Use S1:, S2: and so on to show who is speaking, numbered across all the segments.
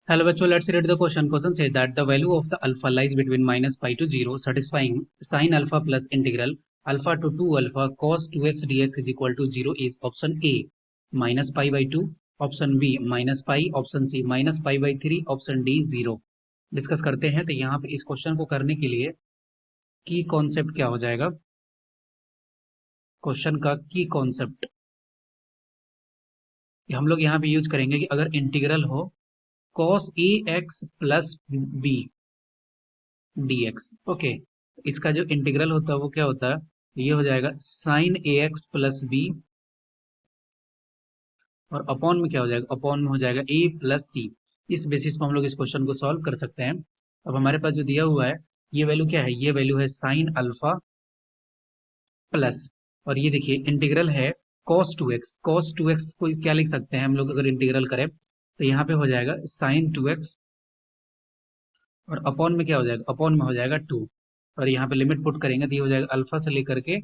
S1: Hello bachcho, let's read the question. Question says that the value of the alpha lies between minus pi to 0, satisfying sin alpha plus integral alpha to 2 alpha cos 2x dx is equal to 0 is option A minus pi by 2, option B minus pi, opशन C minus pi by 3, option D 0। Discuss करते हैं। तो यहाँ पे इस question को करने के लिए की कॉन्सेप्ट क्या हो जाएगा, क्वेश्चन का की कॉन्सेप्ट हम लोग यहाँ पे यूज करेंगे कि अगर इंटीग्रल हो cos a x plus b dx। Okay, इसका जो इंटीग्रल होता है वो क्या होता है, ये हो जाएगा साइन ए एक्स प्लस बी, और अपॉन में क्या हो जाएगा, अपॉन में हो जाएगा ए प्लस सी। इस बेसिस पर हम लोग इस क्वेश्चन को सॉल्व कर सकते हैं। अब हमारे पास जो दिया हुआ है ये वैल्यू क्या है, ये वैल्यू है साइन अल्फा प्लस, और ये देखिए इंटीग्रल है cos 2x। cos 2x को क्या लिख सकते हैं हम लोग अगर इंटीग्रल करें, तो यहाँ पे हो जाएगा साइन 2x, और अपॉन में क्या हो जाएगा, अपॉन में हो जाएगा 2, और यहाँ पे लिमिट पुट करेंगे तो ये हो जाएगा अल्फा से लेकर के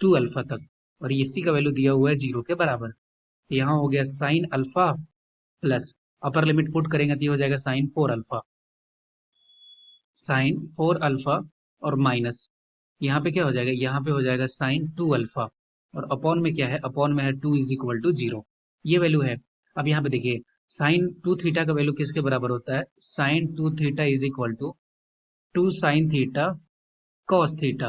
S1: 2 अल्फा तक, और इसी का वैल्यू दिया हुआ है 0 के बराबर। तो यहाँ हो गया sign alpha plus, upper limit put करेंगे तो ये हो जाएगा साइन 4 अल्फा, साइन 4 अल्फा, और माइनस यहाँ पे क्या हो जाएगा, यहाँ पे हो जाएगा साइन 2 अल्फा, और अपॉन में क्या है, अपॉन में है 2 इज इक्वल टू 0। ये वैल्यू है। अब यहाँ पे देखिए साइन 2 थीटा का वैल्यू किसके बराबर होता है, sine 2 theta is equal to 2 sine theta cos theta.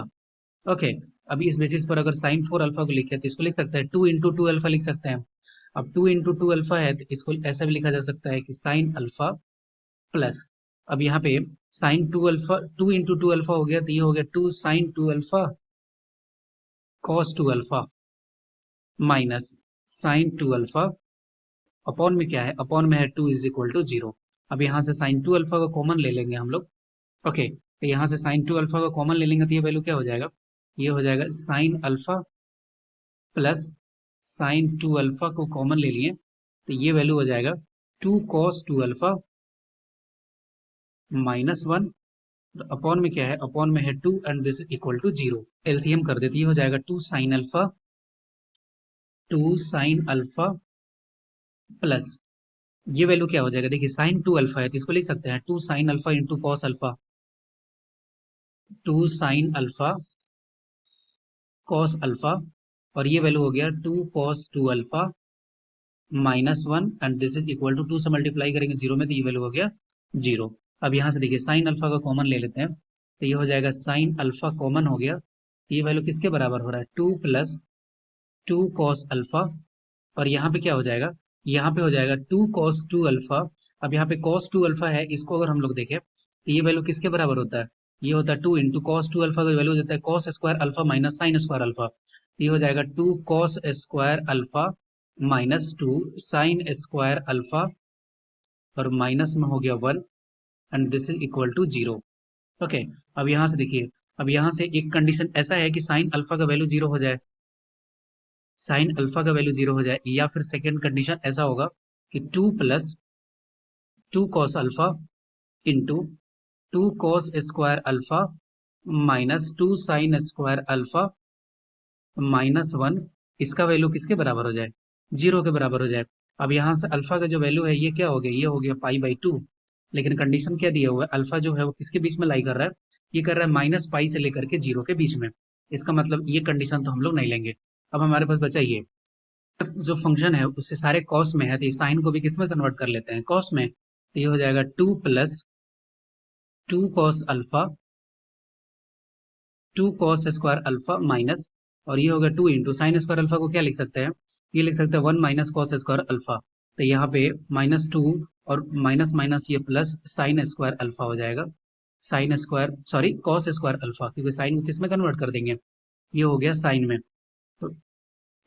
S1: Okay, अभी इस बेसिस पर अगर साइन 4 अल्फा को लिखे तो इसको लिख सकते हैं 2 इंटू 2 अल्फा लिख सकते हैं। अब 2 इंटू 2 अल्फा है तो इसको ऐसा भी लिखा जा सकता है कि साइन अल्फा प्लस, अब यहाँ पे साइन 2 अल्फा, 2 इंटू 2 अल्फा हो गया तो ये हो गया 2 sine 2 alpha cos 2 alpha minus sine 2 alpha, upon में क्या है, अपॉन में है 2 इज इक्वल टू 0। अब यहाँ से साइन 2 अल्फा का कॉमन ले लेंगे हम लोग। ओके, तो यहाँ से साइन 2 अल्फा का कॉमन ले लेंगे तो ये वैल्यू क्या हो जाएगा, ये हो जाएगा sign alpha plus sign 2 alpha को कॉमन ले लिए तो ये वैल्यू हो जाएगा 2 कॉस 2 अल्फा माइनस 1, अपॉन में क्या है, अपॉन में है 2 and this is equal to 0। LCM कर देते, ये हो जाएगा 2 sine alpha, 2 sine alpha plus, ये वैल्यू क्या हो जाएगा, देखिए साइन 2 अल्फा है तो इसको लिख सकते हैं 2 sine alpha into cos alpha, 2 sine alpha cos alpha, और ये वैल्यू हो गया 2 cos 2 alpha minus 1 and this is equal to 2 से मल्टीप्लाई करेंगे 0 में तो ये वैल्यू हो गया 0। अब यहाँ से देखिए साइन अल्फा का कॉमन ले लेते हैं तो ये हो जाएगा साइन अल्फा कॉमन हो गया तो ये वैल्यू किसके बराबर हो रहा है, 2 प्लस 2 कॉस अल्फा, और यहाँ पे क्या हो जाएगा, यहाँ पे हो जाएगा 2 कॉस 2 अल्फा। अब यहाँ पे कॉस 2 अल्फा है, इसको अगर हम लोग देखें तो ये वैल्यू किसके बराबर होता है, ये होता है 2 इंटू कॉस 2 अल्फा का वैल्यू देता है cos square alpha minus sine square alpha, ये हो जाएगा 2 cos square alpha minus 2 sine square alpha, और माइनस में हो गया 1 and this is equal to 0। Okay, अब यहाँ से देखिए, अब यहाँ से एक कंडीशन ऐसा है कि साइन अल्फा का वैल्यू 0 हो जाए, साइन अल्फा का वैल्यू 0 हो जाए, या फिर सेकेंड कंडीशन ऐसा होगा कि 2 plus 2 cos alpha into 2 cos square alpha minus 2 sine square alpha minus 1, इसका वैल्यू किसके बराबर हो जाए, 0 के बराबर हो जाए। अब यहाँ से अल्फा का जो वैल्यू है ये क्या हो गया, ये हो गया पाई बाई 2, लेकिन कंडीशन क्या दिया हुआ है, अल्फा जो है वो किसके बीच में लाई कर रहा है, ये कर रहा है माइनस पाई से लेकर के 0 के बीच में। इसका मतलब ये कंडीशन तो हम लोग नहीं लेंगे। अब हमारे पास बचा ये जो फंक्शन है उससे सारे कॉस में है तो साइन को भी किस में कन्वर्ट कर लेते हैं, कॉस में। तो ये हो जाएगा 2 plus 2 cos alpha, 2 cos square alpha minus, और ये होगा 2 इंटू साइन स्क्वायर अल्फा को क्या लिख सकते हैं, ये लिख सकते हैं 1 माइनस कॉस स्क्वायर अल्फा, तो यहाँ पे माइनस 2 और माइनस माइनस ये प्लस साइन स्क्वायर अल्फा हो जाएगा, sine square sorry cos square alpha, क्योंकि साइन को किस में कन्वर्ट कर देंगे, ये हो गया साइन में। तो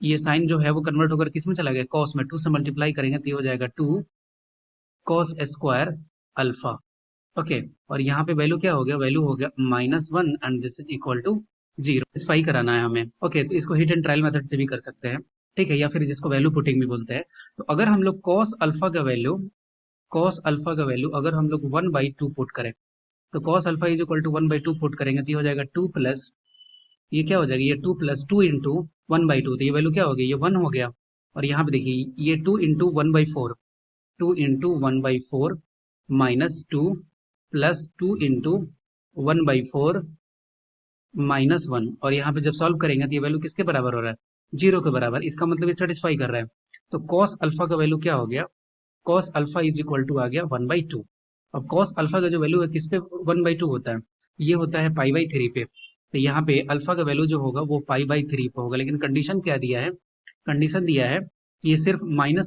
S1: ये साइन जो है वो कन्वर्ट होकर किस में चला गया, कॉस में, 2 से मल्टीप्लाई करेंगे तो ये हो जाएगा 2 कॉस स्क्वायर अल्फा। ओके, और यहाँ पे वैल्यू क्या हो गया, वैल्यू हो गया minus 1 and this is equal to 0। Specify कराना है हमें। ओके, तो इसको हिट एंड ट्रायल मेथड से भी कर सकते हैं, ठीक है, या फिर जिसको वैल्यू पुटिंग भी बोलते हैं। तो अगर हम लोग कॉस अल्फा का वैल्यू अगर हम लोग 1/2 पुट करें, तो cos alpha is equal to 1/2 put करेंगे तो ये हो जाएगा 2 प्लस, ये क्या हो जाएगा, ये 2 प्लस 2 इंटू 1/2, तो ये वैल्यू क्या हो गई, ये 1 हो गया, और यहाँ पे देखिए ये 2 इंटू 1/4, 2 इंटू 1/4 -2 + 2 इंटू 1/4 -1, और यहाँ पे जब सॉल्व करेंगे तो ये वैल्यू किसके बराबर हो रहा है? 0 के बराबर। इसका मतलब ये सेटिस्फाई कर रहा है। तो कॉस अल्फा का वैल्यू क्या हो गया? Cos alpha is equal to आ गया 1/2। अब कॉस अल्फा का जो वैल्यू है किस पे 1/2 होता है? ये होता है पाई/3 पे। तो यहाँ पे अल्फा का वैल्यू जो होगा वो पाई/3 पे होगा, लेकिन कंडीशन क्या दिया है? कंडीशन दिया है कि ये सिर्फ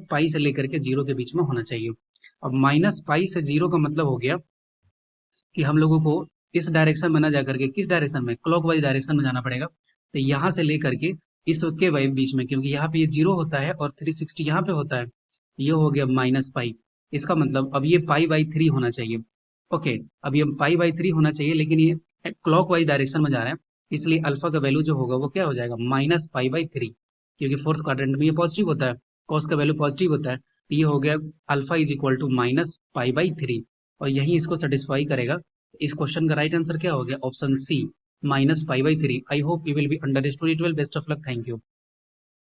S1: -पाई से लेकर के 0 के बीच में होना चाहिए। अब -पाई से 0 का मतलब हो गया कि हम लोगों को इस डायरेक्शन में ना जाकर के किस डायरेक्शन में, क्लॉकवाइज डायरेक्शन में जाना पड़ेगा। तो यहाँ से लेकर के इसके बीच में, क्योंकि यहाँ पे ये 0 होता है और 360 यहाँ पे होता है, ये हो गया -पाई। इसका मतलब अब ये पाई/3 होना चाहिए। ओके, अब ये पाई/3 होना चाहिए, लेकिन ये क्लॉकवाइज डायरेक्शन में जा रहे हैं, इसलिए अल्फा का वैल्यू जो होगा वो क्या हो जाएगा? -पाई/3, क्योंकि फोर्थ क्वाड्रेंट में ये पॉजिटिव होता है, कॉस का वैल्यू पॉजिटिव होता है। तो ये हो गया अल्फा इज इक्वल टू -पाई/3, और यही इसको सेटिस्फाई करेगा। इस क्वेश्चन का राइट आंसर क्या हो गया? ऑप्शन सी, -पाई/3। I hope you will be understood it well. Best of luck, thank you.